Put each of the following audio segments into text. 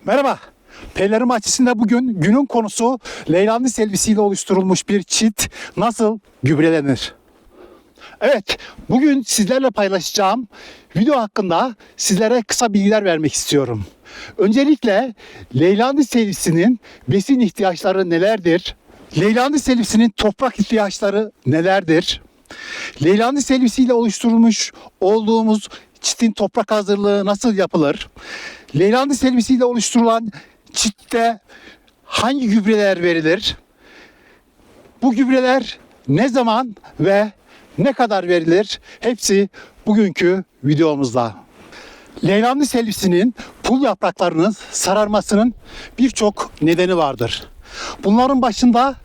Merhaba. Peylerim Bahçesi'nde bugün günün konusu Leylandis selvisiyle oluşturulmuş bir çit nasıl gübrelenir? Evet, bugün sizlerle paylaşacağım video hakkında sizlere kısa bilgiler vermek istiyorum. Öncelikle Leylandis selvisinin besin ihtiyaçları nelerdir? Leylandis selvisinin toprak ihtiyaçları nelerdir? Leylandis selvisiyle oluşturulmuş olduğumuz çitin toprak hazırlığı nasıl yapılır? Leylandis selvisiyle oluşturulan çitte hangi gübreler verilir? Bu gübreler ne zaman ve ne kadar verilir? Hepsi bugünkü videomuzda. Leylandis selvisinin pul yapraklarının sararmasının birçok nedeni vardır. Bunların başında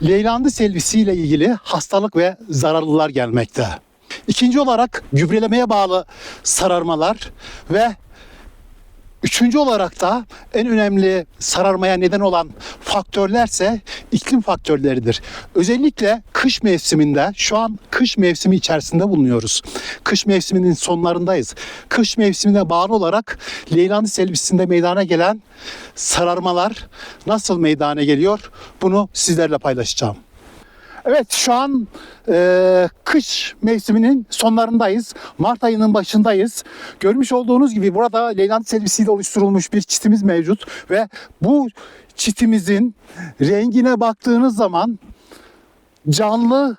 Leylandis selvisiyle ilgili hastalık ve zararlılar gelmekte. İkinci olarak gübrelemeye bağlı sararmalar ve üçüncü olarak da en önemli sararmaya neden olan faktörlerse iklim faktörleridir. Özellikle kış mevsiminde, şu an kış mevsimi içerisinde bulunuyoruz. Kış mevsiminin sonlarındayız. Kış mevsimine bağlı olarak Leylandis selvisinde meydana gelen sararmalar nasıl meydana geliyor? Bunu sizlerle paylaşacağım. Evet, şu an kış mevsiminin sonlarındayız. Mart ayının başındayız. Görmüş olduğunuz gibi burada Leylandis selvisiyle oluşturulmuş bir çitimiz mevcut ve bu çitimizin rengine baktığınız zaman canlı,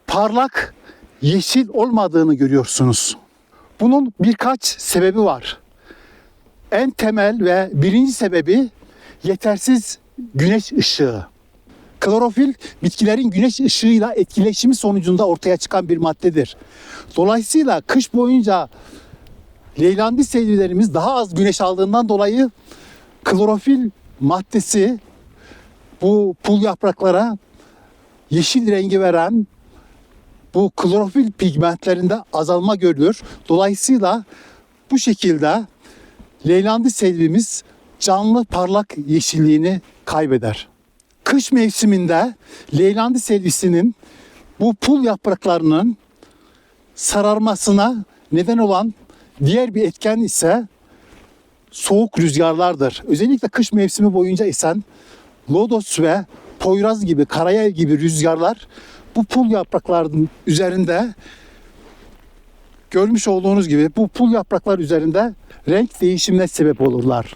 parlak, yeşil olmadığını görüyorsunuz. Bunun birkaç sebebi var. En temel ve birinci sebebi yetersiz güneş ışığı. Klorofil bitkilerin güneş ışığıyla etkileşimi sonucunda ortaya çıkan bir maddedir. Dolayısıyla kış boyunca Leylandis selvilerimiz daha az güneş aldığından dolayı klorofil maddesi bu pul yapraklara yeşil rengi veren bu klorofil pigmentlerinde azalma görülür. Dolayısıyla bu şekilde Leylandis selvimiz canlı parlak yeşilliğini kaybeder. Kış mevsiminde Leylandis selvisinin bu pul yapraklarının sararmasına neden olan diğer bir etken ise soğuk rüzgarlardır. Özellikle kış mevsimi boyunca esen lodos ve poyraz gibi, karayel gibi rüzgarlar bu pul yapraklarının üzerinde görmüş olduğunuz gibi bu pul yapraklar üzerinde renk değişimine sebep olurlar.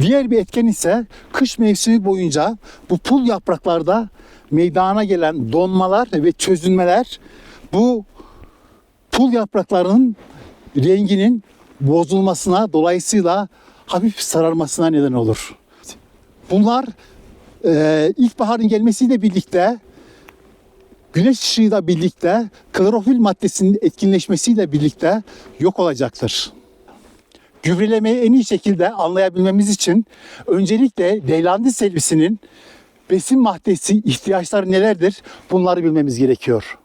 Diğer bir etken ise kış mevsimi boyunca bu pul yapraklarda meydana gelen donmalar ve çözünmeler bu pul yapraklarının renginin bozulmasına, dolayısıyla hafif sararmasına neden olur. Bunlar ilkbaharın gelmesiyle birlikte, güneş ışığıyla birlikte, klorofil maddesinin etkinleşmesiyle birlikte yok olacaktır. Gübrelemeyi en iyi şekilde anlayabilmemiz için öncelikle Leylandis selvisinin besin maddesi ihtiyaçları nelerdir? Bunları bilmemiz gerekiyor.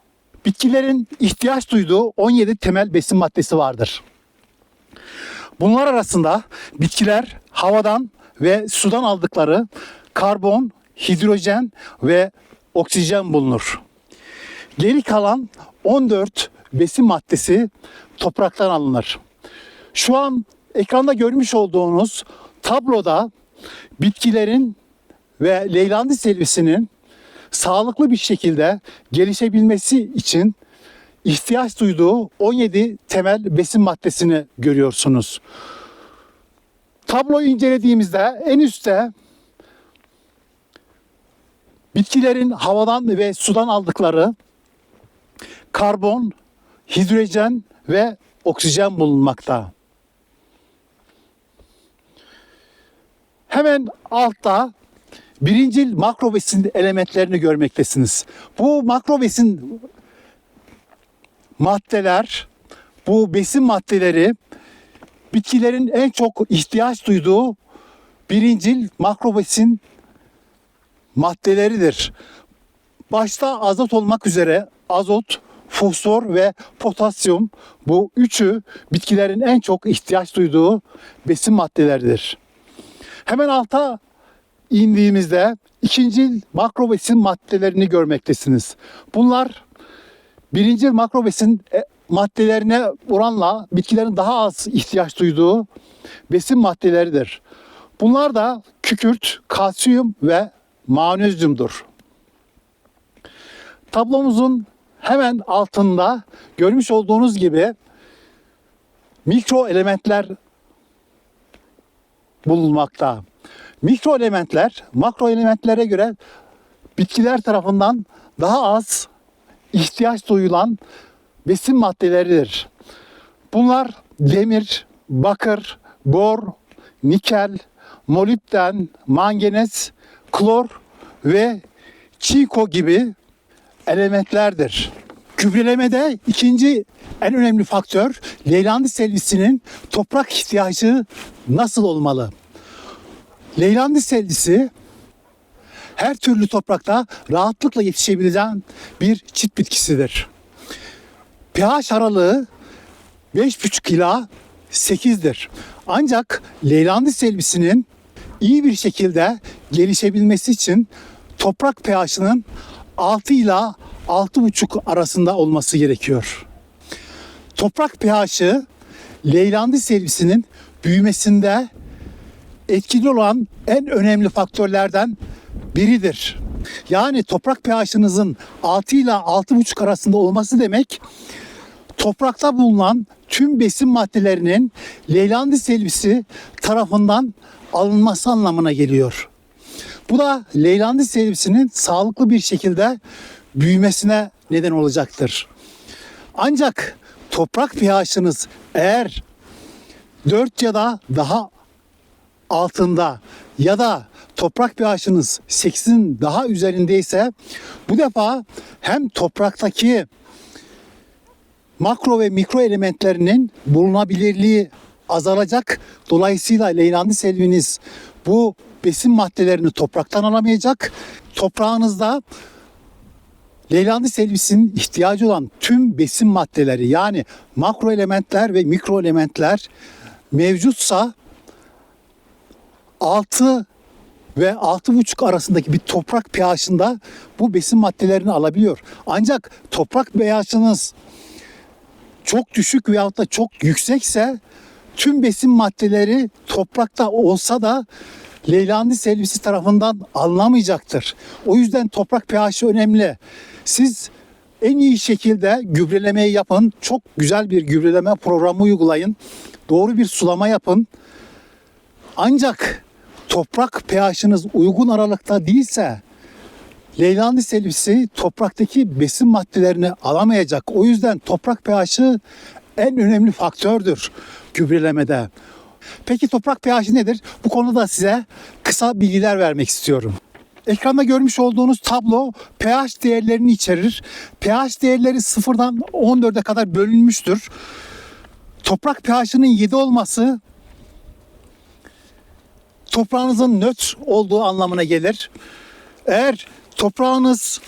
Bitkilerin ihtiyaç duyduğu 17 temel besin maddesi vardır. Bunlar arasında bitkiler havadan ve sudan aldıkları karbon, hidrojen ve oksijen bulunur. Geri kalan 14 besin maddesi topraktan alınır. Şu an ekranda görmüş olduğunuz tabloda bitkilerin ve Leylandis selvisinin sağlıklı bir şekilde gelişebilmesi için ihtiyaç duyduğu 17 temel besin maddesini görüyorsunuz. Tabloyu incelediğimizde en üstte bitkilerin havadan ve sudan aldıkları karbon, hidrojen ve oksijen bulunmakta. Hemen altta birincil makro besin elementlerini görmektesiniz. Bu makro besin maddeler, bu besin maddeleri bitkilerin en çok ihtiyaç duyduğu birincil makro besin maddeleridir. Başta azot olmak üzere azot, fosfor ve potasyum, bu üçü bitkilerin en çok ihtiyaç duyduğu besin maddeleridir. Hemen alta indiğimizde ikincil makro besin maddelerini görmektesiniz. Bunlar birincil makro besin maddelerine oranla bitkilerin daha az ihtiyaç duyduğu besin maddeleridir. Bunlar da kükürt, kalsiyum ve magnezyumdur. Tablomuzun hemen altında görmüş olduğunuz gibi mikro elementler bulunmakta. Mikro elementler makro elementlere göre bitkiler tarafından daha az ihtiyaç duyulan besin maddeleridir. Bunlar demir, bakır, bor, nikel, molibden, manganez, klor ve çinko gibi elementlerdir. Gübrelemede ikinci en önemli faktör Leylandii selvisinin toprak ihtiyacı nasıl olmalı? Leylandii selvisi her türlü toprakta rahatlıkla yetişebilen bir çit bitkisidir. pH aralığı 5,5 ila 8'dir. Ancak Leylandii selvisinin iyi bir şekilde gelişebilmesi için toprak pH'ının 6 ila 6,5 arasında olması gerekiyor. Toprak pH'ı Leylandii selvisinin büyümesinde etkili olan en önemli faktörlerden biridir. Yani toprak pH'ınızın 6 ile 6,5 arasında olması demek, toprakta bulunan tüm besin maddelerinin Leylandii selvisi tarafından alınması anlamına geliyor. Bu da Leylandii selvisinin sağlıklı bir şekilde büyümesine neden olacaktır. Ancak toprak pH'ınız eğer 4 ya da daha altında ya da toprak pH'ınız 8'in daha üzerindeyse bu defa hem topraktaki makro ve mikro elementlerinin bulunabilirliği azalacak. Dolayısıyla Leylandii selviniz bu besin maddelerini topraktan alamayacak. Toprağınızda Leylandii selvisinin ihtiyacı olan tüm besin maddeleri yani makro elementler ve mikro elementler mevcutsa 6 ve 6,5 arasındaki bir toprak pH'ında bu besin maddelerini alabiliyor. Ancak toprak pH'ınız çok düşük veyahut da çok yüksekse tüm besin maddeleri toprakta olsa da Leylandii selvisi tarafından alınamayacaktır. O yüzden toprak pH'i önemli. Siz en iyi şekilde gübrelemeyi yapın. Çok güzel bir gübreleme programı uygulayın. Doğru bir sulama yapın. Ancak toprak pH'ınız uygun aralıkta değilse Leylandii selvisi topraktaki besin maddelerini alamayacak. O yüzden toprak pH'i en önemli faktördür gübrelemede. Peki toprak pH'i nedir? Bu konuda size kısa bilgiler vermek istiyorum. Ekranda görmüş olduğunuz tablo pH değerlerini içerir. pH değerleri 0'dan 14'e kadar bölünmüştür. Toprak pH'ının 7 olması toprağınızın nötr olduğu anlamına gelir. Eğer toprağınız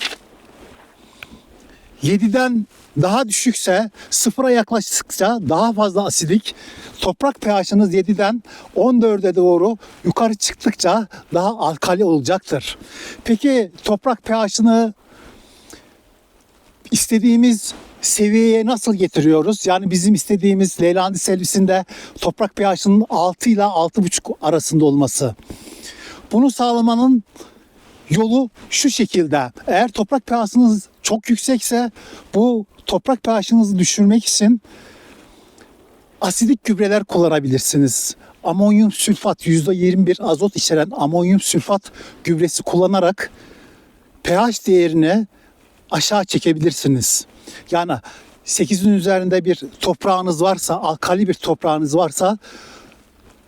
7'den daha düşükse, 0'a yaklaştıkça daha fazla asidik, toprak pH'ınız 7'den 14'e doğru yukarı çıktıkça daha alkali olacaktır. Peki toprak pH'ını istediğimiz seviyeye nasıl getiriyoruz? Yani bizim istediğimiz Leylandii selvisinde toprak pH'ının 6 ile 6,5 arasında olması. Bunu sağlamanın yolu şu şekilde. Eğer toprak pH'ınız çok yüksekse bu toprak pH'ınızı düşürmek için asidik gübreler kullanabilirsiniz. Amonyum sülfat %21 azot içeren amonyum sülfat gübresi kullanarak pH değerini aşağı çekebilirsiniz. Yani 8'in üzerinde bir toprağınız varsa, alkali bir toprağınız varsa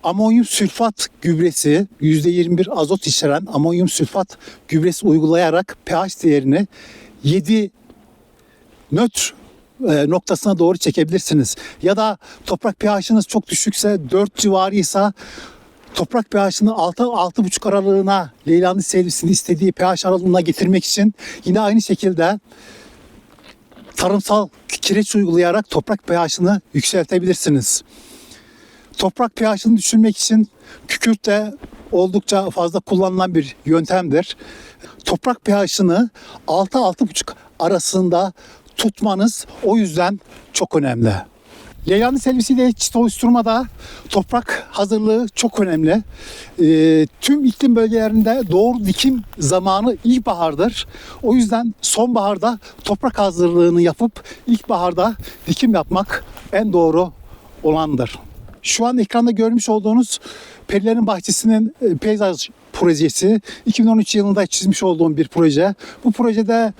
amonyum sülfat gübresi %21 azot içeren amonyum sülfat gübresi uygulayarak pH değerini 7 nötr noktasına doğru çekebilirsiniz. Ya da toprak pH'ınız çok düşükse 4 civarıysa toprak pH'ını 6-6,5 aralığına Leylandii selvisinin istediği pH aralığına getirmek için yine aynı şekilde tarımsal kireç uygulayarak toprak pH'ını yükseltebilirsiniz. Toprak pH'ını düşürmek için kükürt de oldukça fazla kullanılan bir yöntemdir. Toprak pH'ını 6-6,5 arasında tutmanız o yüzden çok önemli. Leylani selvisiyle çit oluşturmada toprak hazırlığı çok önemli. Tüm iklim bölgelerinde doğru dikim zamanı ilkbahardır. O yüzden sonbaharda toprak hazırlığını yapıp ilkbaharda dikim yapmak en doğru olandır. Şu an ekranda görmüş olduğunuz Perilerin Bahçesi'nin peyzaj projesi. 2013 yılında çizmiş olduğum bir proje. Bu projede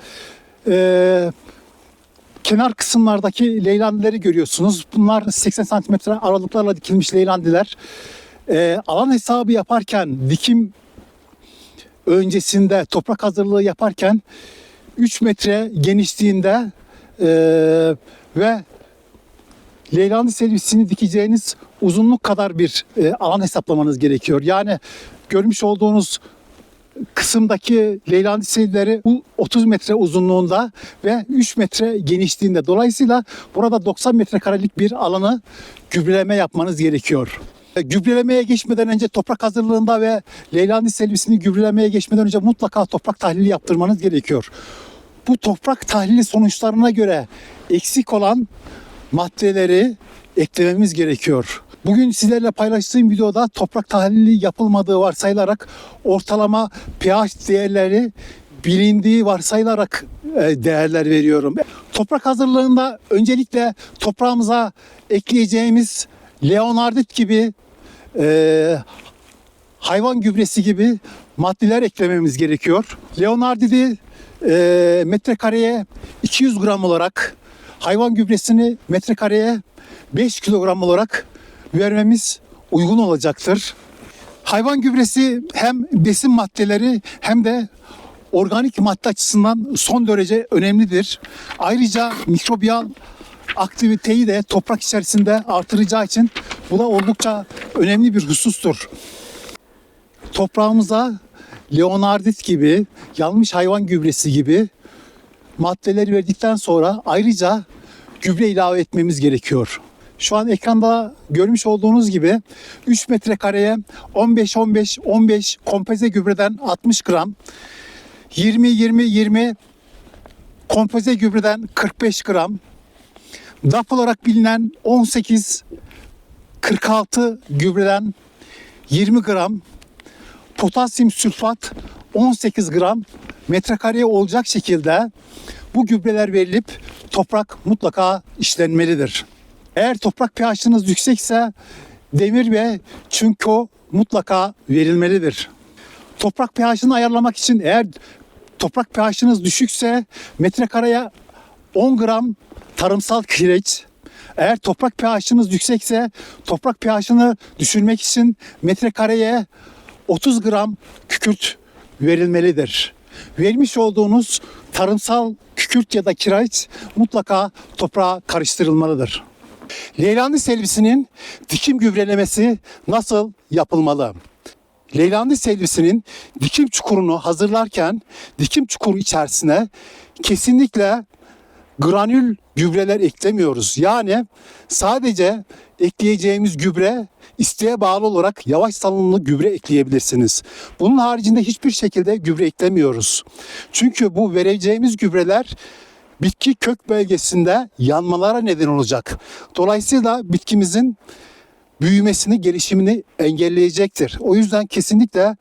kenar kısımlardaki leylandileri görüyorsunuz. Bunlar 80 santimetre aralıklarla dikilmiş leylandiler. Alan hesabı yaparken, dikim öncesinde toprak hazırlığı yaparken 3 metre genişliğinde ve leylandi servisini dikeceğiniz uzunluk kadar bir alan hesaplamanız gerekiyor. Yani görmüş olduğunuz kısımdaki leylandi serileri 30 metre uzunluğunda ve 3 metre genişliğinde. Dolayısıyla burada 90 metrekarelik bir alanı gübreleme yapmanız gerekiyor. Gübrelemeye geçmeden önce toprak hazırlığında ve leylandi servisini gübrelemeye geçmeden önce mutlaka toprak tahlili yaptırmanız gerekiyor. Bu toprak tahlili sonuçlarına göre eksik olan maddeleri eklememiz gerekiyor. Bugün sizlerle paylaştığım videoda toprak tahlili yapılmadığı varsayılarak ortalama pH değerleri bilindiği varsayılarak değerler veriyorum. Toprak hazırlığında öncelikle toprağımıza ekleyeceğimiz leonardit gibi hayvan gübresi gibi maddeler eklememiz gerekiyor. Leonardit'i metrekareye 200 gram olarak, hayvan gübresini metrekareye 5 kilogram olarak vermemiz uygun olacaktır. Hayvan gübresi hem besin maddeleri hem de organik madde açısından son derece önemlidir. Ayrıca mikrobiyal aktiviteyi de toprak içerisinde artıracağı için bu da oldukça önemli bir husustur. Toprağımıza leonardit gibi, yanmış hayvan gübresi gibi maddeleri verdikten sonra ayrıca gübre ilave etmemiz gerekiyor. Şu an ekranda görmüş olduğunuz gibi 3 metrekareye 15-15-15 kompoze gübreden 60 gram, 20-20-20 kompoze gübreden 45 gram, DAP olarak bilinen 18-46 gübreden 20 gram, potasyum sülfat 18 gram metrekareye olacak şekilde bu gübreler verilip toprak mutlaka işlenmelidir. Eğer toprak pH'ınız yüksekse demir ve çinko mutlaka verilmelidir. Toprak pH'ını ayarlamak için eğer toprak pH'ınız düşükse metrekareye 10 gram tarımsal kireç, eğer toprak pH'ınız yüksekse toprak pH'ını düşürmek için metrekareye 30 gram kükürt verilmelidir. Vermiş olduğunuz tarımsal kükürt ya da kireç mutlaka toprağa karıştırılmalıdır. Leylandi servisinin dikim gübrelemesi nasıl yapılmalı? Leylandi servisinin dikim çukurunu hazırlarken dikim çukuru içerisine kesinlikle granül gübreler eklemiyoruz. Yani sadece ekleyeceğimiz gübre isteğe bağlı olarak yavaş salınımlı gübre ekleyebilirsiniz. Bunun haricinde hiçbir şekilde gübre eklemiyoruz. Çünkü bu vereceğimiz gübreler bitki kök bölgesinde yanmalara neden olacak. Dolayısıyla bitkimizin büyümesini, gelişimini engelleyecektir. O yüzden kesinlikle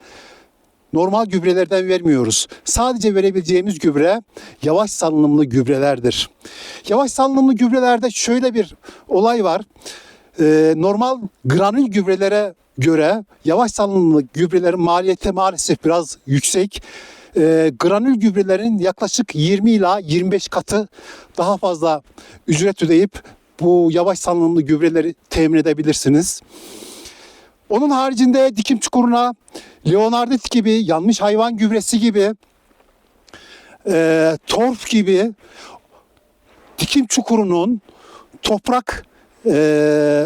normal gübrelerden vermiyoruz. Sadece verebileceğimiz gübre yavaş salınımlı gübrelerdir. Yavaş salınımlı gübrelerde şöyle bir olay var. Normal granül gübrelere göre yavaş salınımlı gübrelerin maliyeti maalesef biraz yüksek. Granül gübrelerin yaklaşık 20 ila 25 katı daha fazla ücret ödeyip bu yavaş salınımlı gübreleri temin edebilirsiniz. Onun haricinde dikim çukuruna leonardit gibi, yanmış hayvan gübresi gibi, torf gibi dikim çukurunun toprak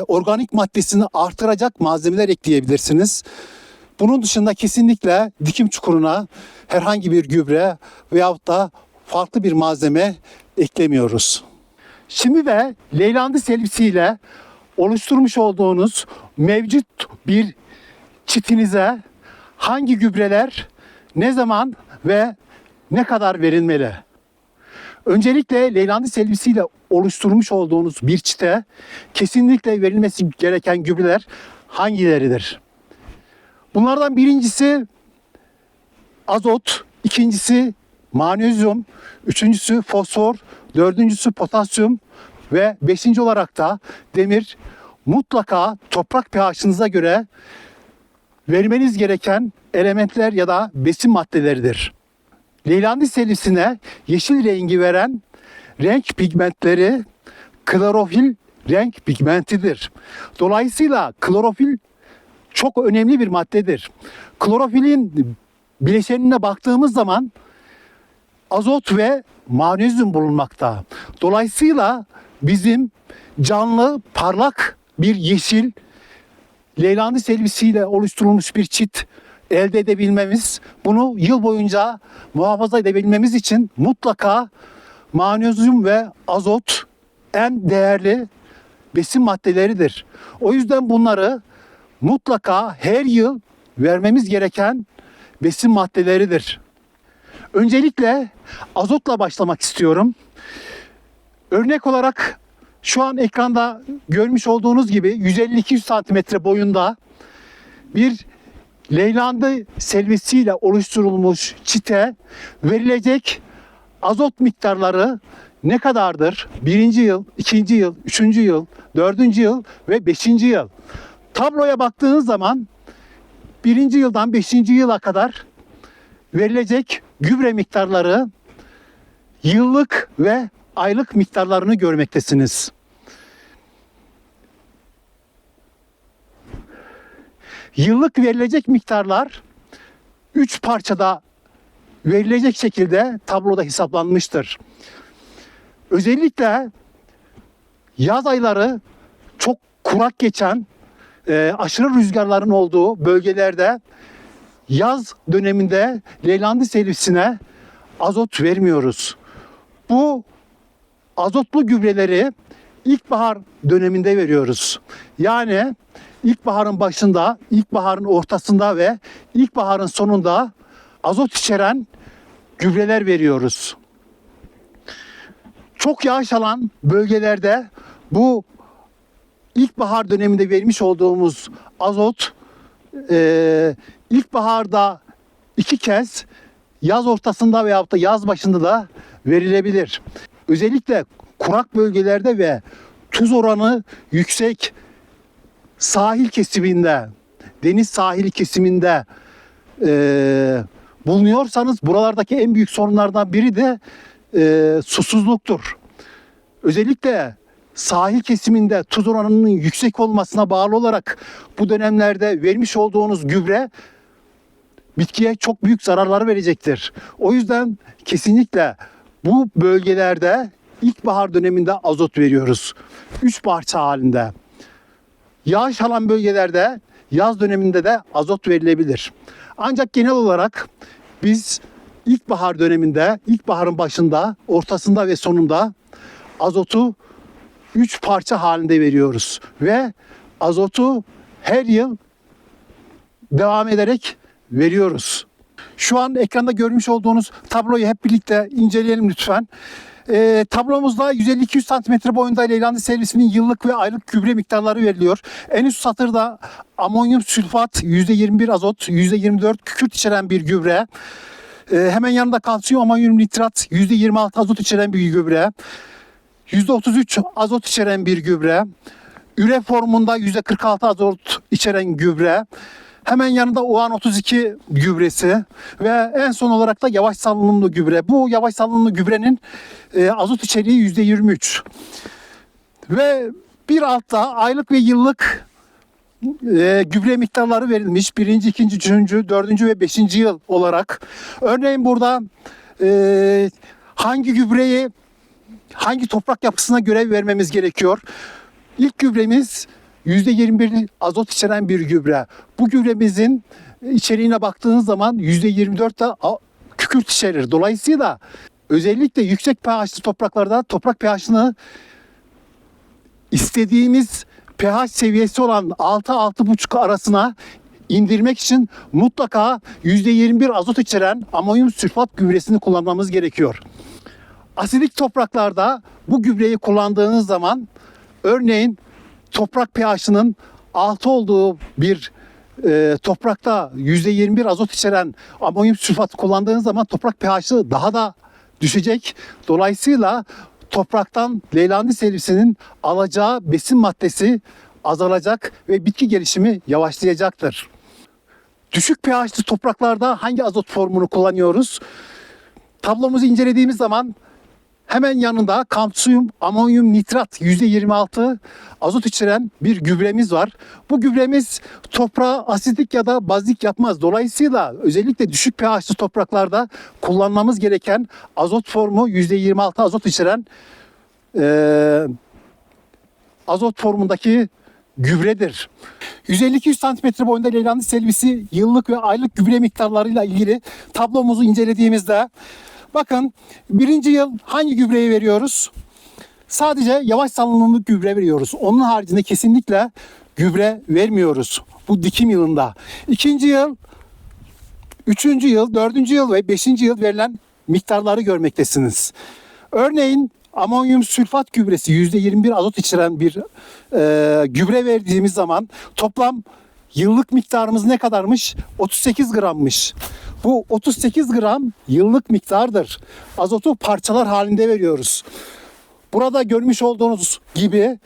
organik maddesini artıracak malzemeler ekleyebilirsiniz. Bunun dışında kesinlikle dikim çukuruna herhangi bir gübre veyahut da farklı bir malzeme eklemiyoruz. Şimdi de leylandi selvisiyle oluşturmuş olduğunuz mevcut bir çitinize hangi gübreler ne zaman ve ne kadar verilmeli? Öncelikle Leylandis selvisiyle oluşturmuş olduğunuz bir çite kesinlikle verilmesi gereken gübreler hangileridir? Bunlardan birincisi azot, ikincisi magnezyum, üçüncüsü fosfor, dördüncüsü potasyum ve beşinci olarak da demir. Mutlaka toprak pH'ınıza göre vermeniz gereken elementler ya da besin maddeleridir. Leylandis selvisine yeşil rengi veren renk pigmentleri klorofil renk pigmentidir. Dolayısıyla klorofil çok önemli bir maddedir. Klorofilin bileşenine baktığımız zaman azot ve magnezyum bulunmakta. Dolayısıyla bizim canlı, parlak bir yeşil Leylandis selvisiyle oluşturulmuş bir çit elde edebilmemiz, bunu yıl boyunca muhafaza edebilmemiz için mutlaka magnezyum ve azot en değerli besin maddeleridir. O yüzden bunları mutlaka her yıl vermemiz gereken besin maddeleridir. Öncelikle azotla başlamak istiyorum. Örnek olarak şu an ekranda görmüş olduğunuz gibi 150-200 santimetre boyunda bir Leylandis selvisiyle oluşturulmuş çite verilecek azot miktarları ne kadardır? Birinci yıl, ikinci yıl, üçüncü yıl, dördüncü yıl ve beşinci yıl. Tabloya baktığınız zaman birinci yıldan beşinci yıla kadar verilecek gübre miktarları, yıllık ve aylık miktarlarını görmektesiniz. Yıllık verilecek miktarlar 3 parçada verilecek şekilde tabloda hesaplanmıştır. Özellikle yaz ayları çok kurak geçen, aşırı rüzgarların olduğu bölgelerde yaz döneminde Leylandis selvisine azot vermiyoruz. Bu azotlu gübreleri ilkbahar döneminde veriyoruz. Yani ilkbaharın başında, ilkbaharın ortasında ve ilkbaharın sonunda azot içeren gübreler veriyoruz. Çok yağış alan bölgelerde bu ilkbahar döneminde vermiş olduğumuz azot ilkbaharda 2 kez, yaz ortasında veyahut da yaz başında da verilebilir. Özellikle kurak bölgelerde ve tuz oranı yüksek sahil kesiminde, deniz sahili kesiminde bulunuyorsanız buralardaki en büyük sorunlardan biri de susuzluktur. Özellikle sahil kesiminde tuz oranının yüksek olmasına bağlı olarak bu dönemlerde vermiş olduğunuz gübre bitkiye çok büyük zararlar verecektir. O yüzden kesinlikle bu bölgelerde ilkbahar döneminde azot veriyoruz. 3 parça halinde. Yağış alan bölgelerde yaz döneminde de azot verilebilir. Ancak genel olarak biz ilkbahar döneminde, ilkbaharın başında, ortasında ve sonunda azotu 3 parça halinde veriyoruz. Ve azotu her yıl devam ederek veriyoruz. Şu an ekranda görmüş olduğunuz tabloyu hep birlikte inceleyelim lütfen. Tablomuzda 150-200 santimetre boyunda Leylandis servisinin yıllık ve aylık gübre miktarları veriliyor. En üst satırda amonyum sülfat, %21 azot, %24 kükürt içeren bir gübre. Hemen yanında kalsiyum amonyum nitrat, %26 azot içeren bir gübre. %33 azot içeren bir gübre. Üre formunda %46 azot içeren gübre. Hemen yanında UAN32 gübresi ve en son olarak da yavaş salınımlı gübre. Bu yavaş salınımlı gübrenin azot içeriği %23. Ve bir altta aylık ve yıllık gübre miktarları verilmiş. Birinci, ikinci, üçüncü, dördüncü ve beşinci yıl olarak. Örneğin burada hangi gübreyi hangi toprak yapısına göre vermemiz gerekiyor? İlk gübremiz %21 azot içeren bir gübre. Bu gübremizin içeriğine baktığınız zaman %24 de kükürt içerir. Dolayısıyla özellikle yüksek pH'li topraklarda toprak pH'ını istediğimiz pH seviyesi olan 6-6,5 arasına indirmek için mutlaka %21 azot içeren amonyum sülfat gübresini kullanmamız gerekiyor. Asidik topraklarda bu gübreyi kullandığınız zaman, örneğin toprak pH'ının 6 olduğu bir toprakta %21 azot içeren amonyum sülfat kullandığınız zaman toprak pH'i daha da düşecek. Dolayısıyla topraktan Leylandii selvisinin alacağı besin maddesi azalacak ve bitki gelişimi yavaşlayacaktır. Düşük pH'li topraklarda hangi azot formunu kullanıyoruz? Tablomuzu incelediğimiz zaman hemen yanında kalsiyum amonyum nitrat %26 azot içeren bir gübremiz var. Bu gübremiz toprağa asidik ya da bazik yapmaz. Dolayısıyla özellikle düşük pH'li topraklarda kullanmamız gereken azot formu %26 azot içeren azot formundaki gübredir. 150-200 cm boyunda Leylandii selvisi yıllık ve aylık gübre miktarlarıyla ilgili tablomuzu incelediğimizde bakın birinci yıl hangi gübreyi veriyoruz? Sadece yavaş salınımlı gübre veriyoruz. Onun haricinde kesinlikle gübre vermiyoruz. Bu dikim yılında. İkinci yıl, üçüncü yıl, dördüncü yıl ve beşinci yıl verilen miktarları görmektesiniz. Örneğin amonyum sülfat gübresi %21 azot içeren bir gübre verdiğimiz zaman toplam yıllık miktarımız ne kadarmış? 38 grammış. Bu 38 gram yıllık miktardır. Azotu parçalar halinde veriyoruz. Burada görmüş olduğunuz gibi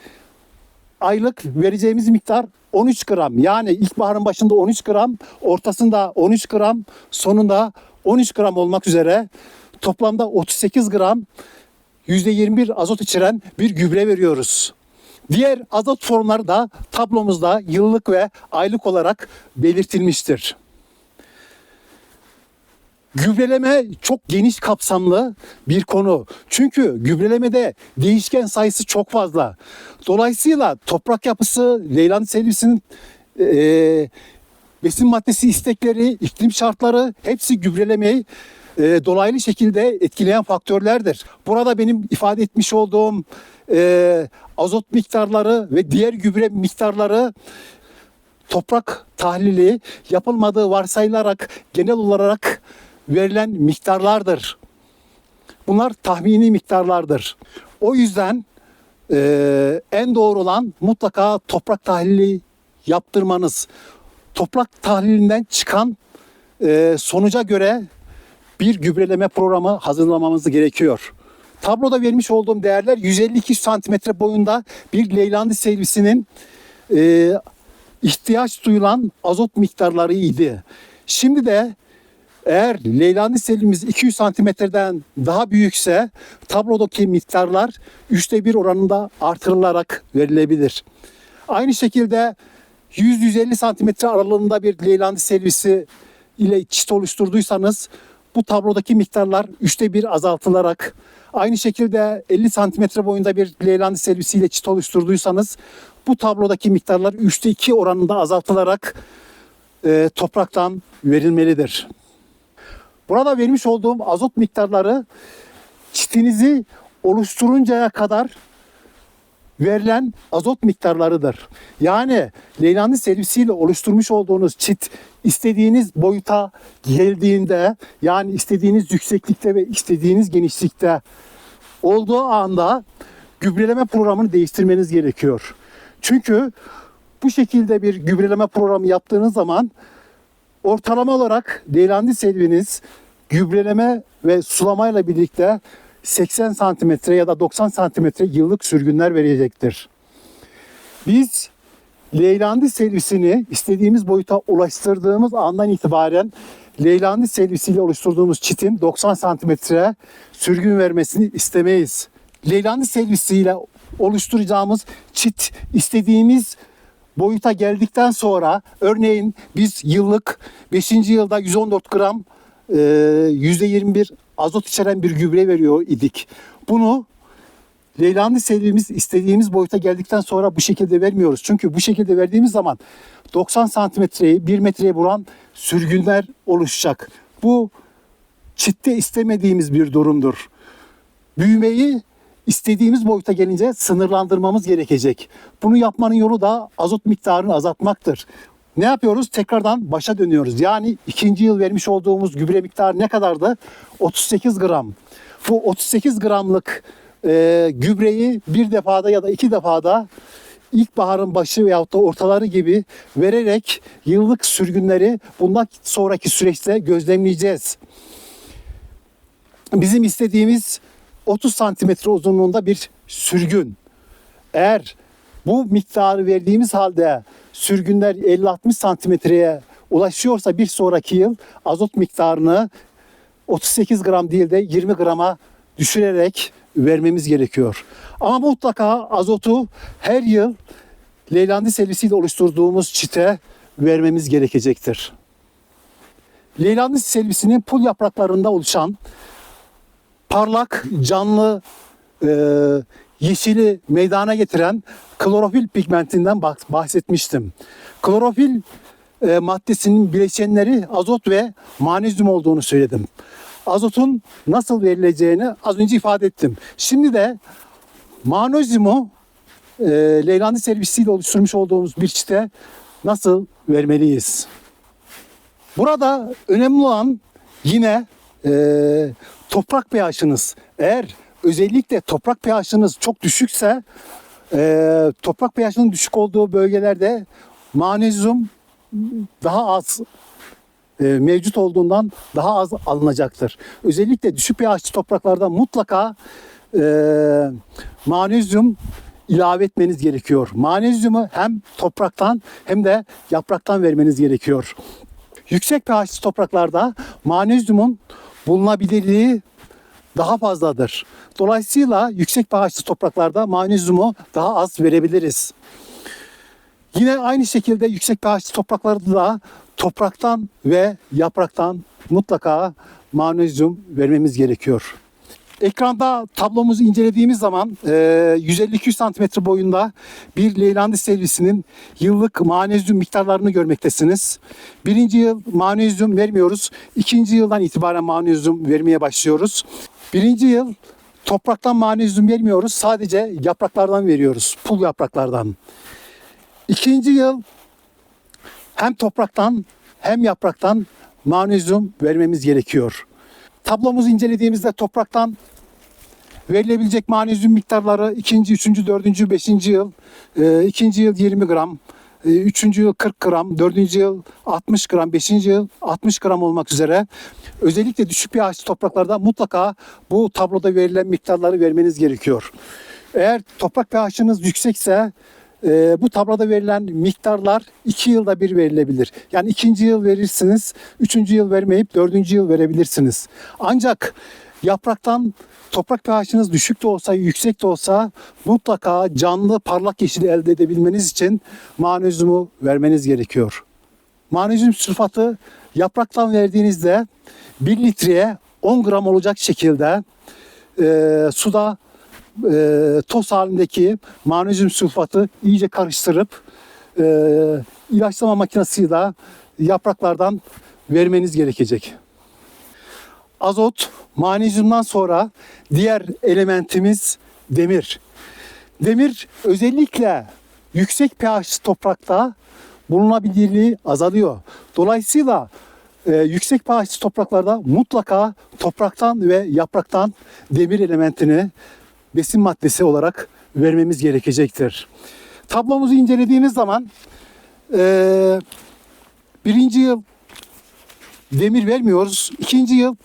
aylık vereceğimiz miktar 13 gram. Yani ilkbaharın başında 13 gram, ortasında 13 gram, sonunda 13 gram olmak üzere toplamda 38 gram %21 azot içeren bir gübre veriyoruz. Diğer azot formları da tablomuzda yıllık ve aylık olarak belirtilmiştir. Gübreleme çok geniş kapsamlı bir konu. Çünkü gübrelemede değişken sayısı çok fazla. Dolayısıyla toprak yapısı, Leylandii selvisinin besin maddesi istekleri, iklim şartları hepsi gübrelemeyi dolaylı şekilde etkileyen faktörlerdir. Burada benim ifade etmiş olduğum azot miktarları ve diğer gübre miktarları toprak tahlili yapılmadığı varsayılarak genel olarak verilen miktarlardır. Bunlar tahmini miktarlardır. O yüzden en doğru olan mutlaka toprak tahlili yaptırmanız. Toprak tahlilinden çıkan sonuca göre bir gübreleme programı hazırlamamız gerekiyor. Tabloda vermiş olduğum değerler 150-200 cm boyunda bir Leylandii selvisinin ihtiyaç duyulan azot miktarlarıydı. Şimdi de eğer Leylandii selvimiz 200 santimetreden daha büyükse tablodaki miktarlar 1'te 1 oranında artırılarak verilebilir. Aynı şekilde 100-150 santimetre aralığında bir Leylandii selvisi ile çit oluşturduysanız bu tablodaki miktarlar 3'te 1 azaltılarak, aynı şekilde 50 santimetre boyunda bir Leylandii selvisi ile çit oluşturduysanız bu tablodaki miktarlar 3'te 2 oranında azaltılarak topraktan verilmelidir. Burada vermiş olduğum azot miktarları çitinizi oluşturuncaya kadar verilen azot miktarlarıdır. Yani Leylandii selvisiyle oluşturmuş olduğunuz çit istediğiniz boyuta geldiğinde, yani istediğiniz yükseklikte ve istediğiniz genişlikte olduğu anda gübreleme programını değiştirmeniz gerekiyor. Çünkü bu şekilde bir gübreleme programı yaptığınız zaman ortalama olarak Leylandii selviniz gübreleme ve sulamayla birlikte 80 santimetre ya da 90 santimetre yıllık sürgünler verecektir. Biz Leylandii selvisini istediğimiz boyuta ulaştırdığımız andan itibaren Leylandii selvisiyle oluşturduğumuz çitin 90 santimetre sürgün vermesini istemeyiz. Leylandii selvisiyle oluşturacağımız çit istediğimiz boyuta geldikten sonra, örneğin biz yıllık 5. yılda 114 gram %21 azot içeren bir gübre veriyor idik. Bunu Leylandii selvimiz istediğimiz boyuta geldikten sonra bu şekilde vermiyoruz. Çünkü bu şekilde verdiğimiz zaman 90 santimetreyi 1 metreye vuran sürgünler oluşacak. Bu çitte istemediğimiz bir durumdur. Büyümeyi istediğimiz boyuta gelince sınırlandırmamız gerekecek. Bunu yapmanın yolu da azot miktarını azaltmaktır. Ne yapıyoruz? Tekrardan başa dönüyoruz. Yani ikinci yıl vermiş olduğumuz gübre miktarı ne kadardı? 38 gram. bu 38 gramlık gübreyi bir defada ya da iki defada ilkbaharın başı veyahut da ortaları gibi vererek yıllık sürgünleri bundan sonraki süreçte gözlemleyeceğiz. Bizim istediğimiz 30 santimetre uzunluğunda bir sürgün. Eğer bu miktarı verdiğimiz halde sürgünler 50-60 santimetreye ulaşıyorsa bir sonraki yıl azot miktarını 38 gram değil de 20 grama düşürerek vermemiz gerekiyor. Ama mutlaka azotu her yıl Leylandis selvisiyle oluşturduğumuz çite vermemiz gerekecektir. Leylandis selvisinin pul yapraklarında oluşan parlak, canlı, yeşili meydana getiren klorofil pigmentinden bahsetmiştim. Klorofil maddesinin bileşenleri azot ve magnezyum olduğunu söyledim. Azotun nasıl verileceğini az önce ifade ettim. Şimdi de magnezyumu Leylandis servisiyle oluşturmuş olduğumuz bir çite nasıl vermeliyiz? Burada önemli olan yine toprak pH'ınız. Eğer özellikle toprak pH'ınız çok düşükse toprak pH'ının düşük olduğu bölgelerde magnezyum daha az mevcut olduğundan daha az alınacaktır. Özellikle düşük pH'li topraklarda mutlaka magnezyum ilave etmeniz gerekiyor. Magnezyumu hem topraktan hem de yapraktan vermeniz gerekiyor. Yüksek pH'li topraklarda magnezyumun bulunabilirliği daha fazladır. Dolayısıyla yüksek pH'li topraklarda magnezyumu daha az verebiliriz. Yine aynı şekilde yüksek pH'li topraklarda da topraktan ve yapraktan mutlaka magnezyum vermemiz gerekiyor. Ekranda tablomuzu incelediğimiz zaman 150-200 santimetre boyunda bir Leylandis servisinin yıllık magnezyum miktarlarını görmektesiniz. Birinci yıl magnezyum vermiyoruz. İkinci yıldan itibaren magnezyum vermeye başlıyoruz. Birinci yıl topraktan magnezyum vermiyoruz. Sadece yapraklardan veriyoruz. Pul yapraklardan. İkinci yıl hem topraktan hem yapraktan magnezyum vermemiz gerekiyor. Tablomuzu incelediğimizde topraktan verilebilecek magnezyum miktarları ikinci, üçüncü, dördüncü, beşinci yıl, ikinci yıl 20 gram, üçüncü yıl 40 gram, dördüncü yıl 60 gram, beşinci yıl 60 gram olmak üzere özellikle düşük pH'li topraklarda mutlaka bu tabloda verilen miktarları vermeniz gerekiyor. Eğer toprak pH'ınız yüksekse bu tabloda verilen miktarlar 2 yılda bir verilebilir. Yani ikinci yıl verirsiniz, üçüncü yıl vermeyip dördüncü yıl verebilirsiniz. Ancak yapraktan toprak pH'ınız düşük de olsa, yüksek de olsa mutlaka canlı parlak yeşili elde edebilmeniz için magnezyumu vermeniz gerekiyor. Magnezyum sülfatı yapraktan verdiğinizde 1 litreye 10 gram olacak şekilde suda toz halindeki magnezyum sülfatı iyice karıştırıp ilaçlama makinesiyle yapraklardan vermeniz gerekecek. Azot, magnezyumdan sonra diğer elementimiz demir. Demir özellikle yüksek pH toprakta bulunabilirliği azalıyor. Dolayısıyla yüksek pH topraklarda mutlaka topraktan ve yapraktan demir elementini besin maddesi olarak vermemiz gerekecektir. Tablomuzu incelediğimiz zaman birinci yıl demir vermiyoruz. İkinci yıl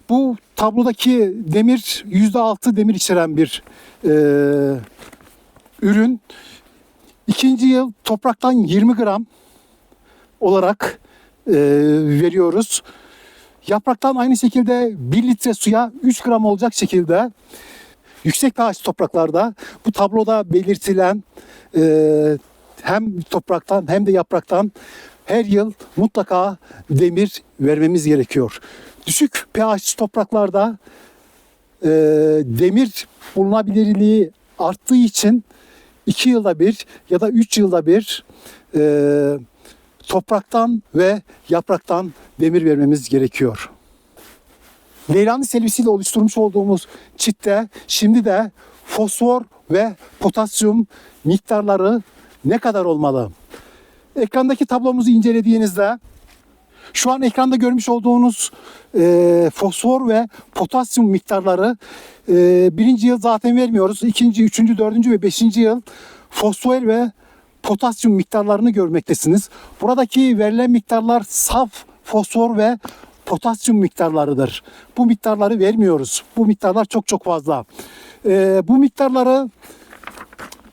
bu tablodaki demir %6 demir içeren bir ürün. İkinci yıl topraktan 20 gram olarak veriyoruz. Yapraktan aynı şekilde 1 litre suya 3 gram olacak şekilde yüksek pH topraklarda bu tabloda belirtilen hem topraktan hem de yapraktan her yıl mutlaka demir vermemiz gerekiyor. Düşük pH topraklarda demir bulunabilirliği arttığı için 2 yılda bir ya da 3 yılda bir topraktan ve yapraktan demir vermemiz gerekiyor. Leylandis selvisiyle oluşturmuş olduğumuz çitte şimdi de fosfor ve potasyum miktarları ne kadar olmalı? Ekrandaki tablomuzu incelediğinizde Şu an ekranda görmüş olduğunuz fosfor ve potasyum miktarları birinci yıl zaten vermiyoruz. İkinci, üçüncü, dördüncü ve beşinci yıl fosfor ve potasyum miktarlarını görmektesiniz. Buradaki verilen miktarlar saf fosfor ve potasyum miktarlarıdır. Bu miktarları vermiyoruz. Bu miktarlar çok çok fazla. Bu miktarları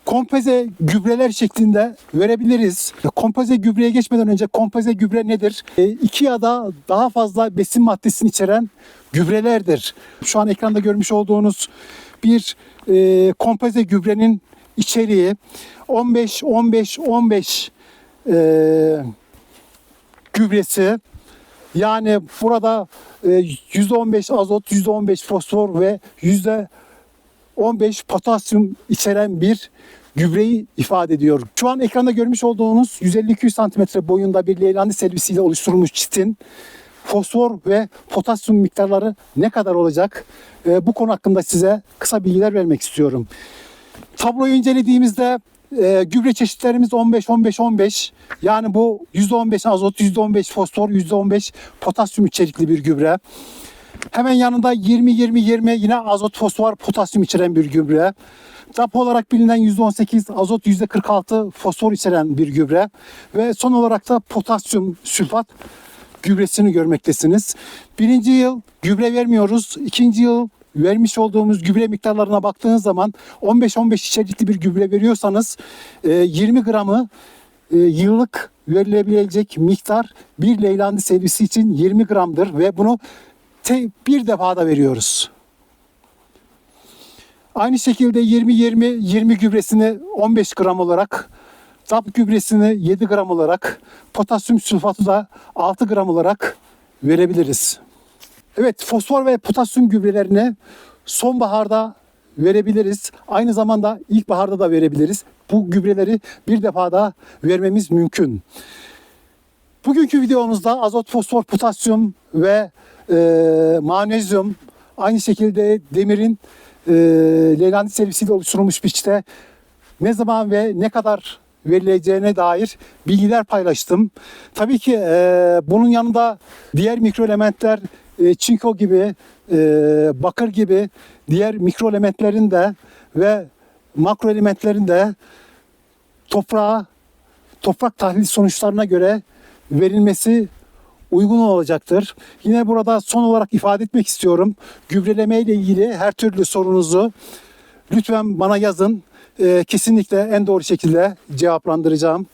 kompoze gübreler şeklinde verebiliriz. Kompoze gübreye geçmeden önce kompoze gübre nedir? 2 ya da daha fazla besin maddesini içeren gübrelerdir. Şu an ekranda görmüş olduğunuz bir kompoze gübrenin içeriği 15-15-15 gübresi. Yani burada %15 azot, %15 fosfor ve %15 potasyum içeren bir gübreyi ifade ediyor. Şu an ekranda görmüş olduğunuz 150-200 cm boyunda bir Leylandis selvisiyle oluşturulmuş çitin fosfor ve potasyum miktarları ne kadar olacak? Bu konu hakkında size kısa bilgiler vermek istiyorum. Tabloyu incelediğimizde gübre çeşitlerimiz 15-15-15. Yani bu %15 azot, %15 fosfor, %15 potasyum içerikli bir gübre. Hemen yanında 20-20-20 yine azot, fosfor, potasyum içeren bir gübre. DAP olarak bilinen %18 azot, %46 fosfor içeren bir gübre. Ve son olarak da potasyum sülfat gübresini görmektesiniz. Birinci yıl gübre vermiyoruz. İkinci yıl vermiş olduğumuz gübre miktarlarına baktığınız zaman 15-15 içerikli bir gübre veriyorsanız 20 gramı yıllık verilebilecek miktar bir Leylandis selvisi için 20 gramdır ve bunu bir defada veriyoruz. Aynı şekilde 20-20-20 gübresini 15 gram olarak, DAP gübresini 7 gram olarak, potasyum sülfatı da 6 gram olarak verebiliriz. Evet, fosfor ve potasyum gübrelerini sonbaharda verebiliriz. Aynı zamanda ilkbaharda da verebiliriz. Bu gübreleri bir defada vermemiz mümkün. Bugünkü videomuzda azot, fosfor, potasyum ve magnezyum, aynı şekilde demirin Leylandis selvisiyle oluşturulmuş biçte ne zaman ve ne kadar verileceğine dair bilgiler paylaştım. Tabii ki bunun yanında diğer mikroelementler, çinko gibi, bakır gibi diğer mikroelementlerin de ve makroelementlerin de toprak tahlil sonuçlarına göre verilmesi uygun olacaktır. Yine burada son olarak ifade etmek istiyorum. Gübreleme ile ilgili her türlü sorunuzu lütfen bana yazın. Kesinlikle en doğru şekilde cevaplandıracağım.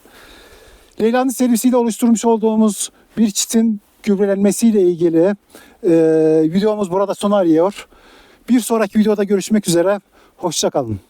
Leylandis servisiyle oluşturmuş olduğumuz bir çitin gübrelenmesiyle ilgili videomuz burada sona eriyor. Bir sonraki videoda görüşmek üzere. Hoşça kalın.